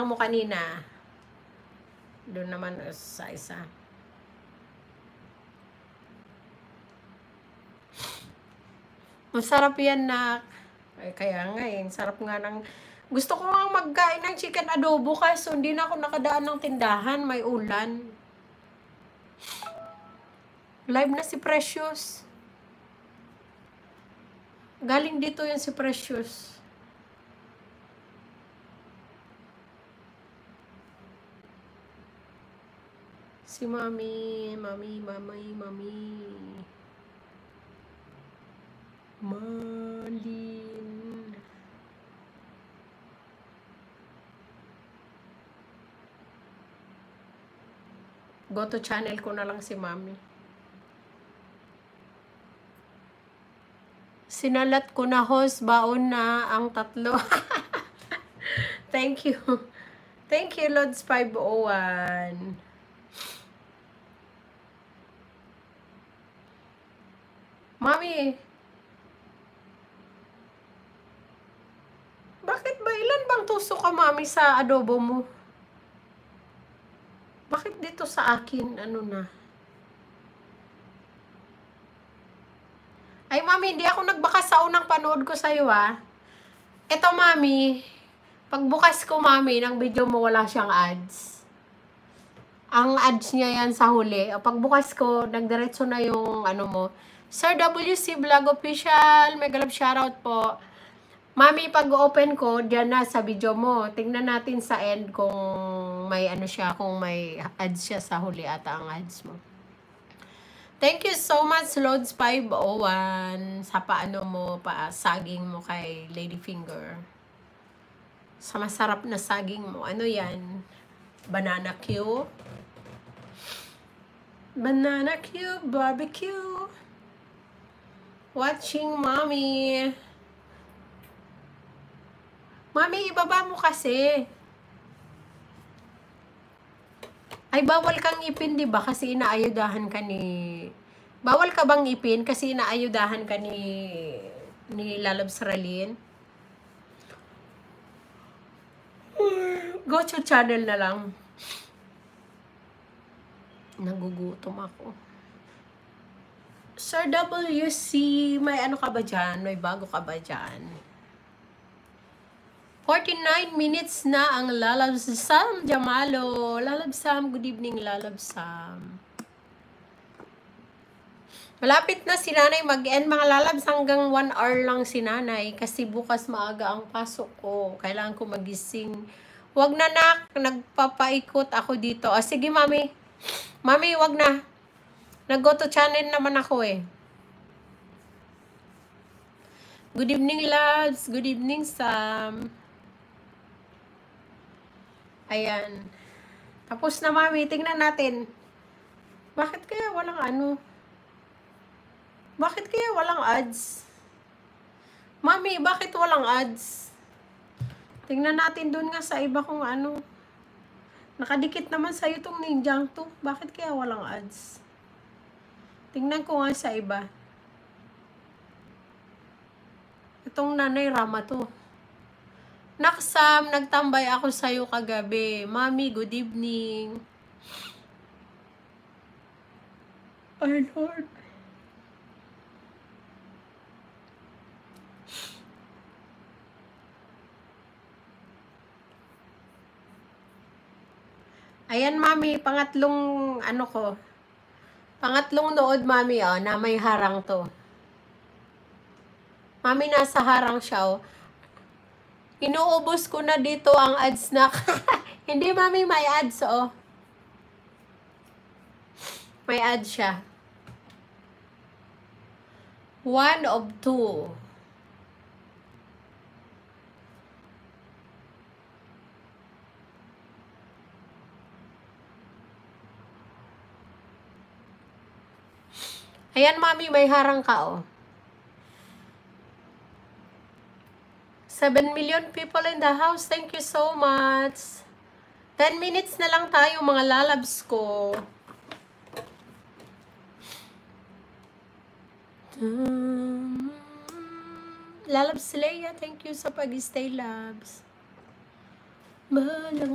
mo kanina. Doon naman sa isa. Masarap yan na. Ay, kaya nga eh. Sarap nga ng... Gusto ko nga magkain ng chicken adobo kaso hindi na ako nakadaan ng tindahan. May ulan. Live na si Precious. Galing dito yan si Precious. Si Mami. Malin. Go to channel ko na lang si Mami. Sinalat ko na host, baon na ang 3. Thank you. Thank you, Lods 501. Mami, bakit ba ilan bang tusok ka, Mami, sa adobo mo? Bakit dito sa akin, ano na? Ay, Mami, hindi ako nagbakas sa unang panood ko sa'yo, ah. Ito, Mami, pagbukas ko, Mami, ng video mo, wala siyang ads. Ang ads niya yan sa huli. O, pagbukas ko, nagdiretso na yung, ano mo. Sir WC Vlog Official, mega love shoutout po. Mami, pag-open ko, dyan na sa video mo. Tingnan natin sa end kung may ano siya, kung may ads siya sa huli ata ang ads mo. Thank you so much, Lods 501, sa paano mo, saging mo kay Ladyfinger. Sa masarap na saging mo. Ano yan? Banana Q? Banana Q, barbecue. Watching, Mami. Mami, ibaba mo kasi. Ay, bawal kang ipin, di ba? Kasi inaayudahan ka ni... Bawal ka bang ipin? Kasi inaayudahan ka ni Lalabs Ralin. Go to channel na lang. Nagugutom ako. Sir WC, may ano ka ba dyan? May bago ka ba dyan? 49 minutes na ang Lalabs Sam Jamalo. Lalabs Sam, good evening Lalabs Sam. Malapit na si nanay mag-end mga Lalabs, hanggang 1 hour lang si nanay kasi bukas maaga ang pasok ko. Kailangan ko magising. Wag na nak, nagpapaikot ako dito. Ah, sige Mami. Mami, wag na. Nag-go to channel naman ako eh. Good evening Labs. Good evening Sam. Ayan. Tapos na Mami, tingnan natin. Bakit kaya walang ano? Bakit kaya walang ads? Mami, bakit walang ads? Tingnan natin dun nga sa iba kung ano. Nakadikit naman sa'yo tong ninjang to. Bakit kaya walang ads? Tingnan ko nga sa iba. Itong Nanay Rama to. Naksam, nagtambay ako sa'yo kagabi. Mami, good evening. Ay, Lord. Ayan, Mami, pangatlong ano ko. Pangatlong nood, Mami, oh, na may harang to. Mami, nasa harang siya, oh. Inuubos ko na dito ang ads na. Hindi, Mami, may ads, oh. May ads siya. 1 of 2. Ayan, Mami, may harang ka, oh. 7 million people in the house. Thank you so much. 10 minutes na lang tayo, mga lalabs ko. Lalabs Leia, thank you sa pag-stay, labs. Mahal ang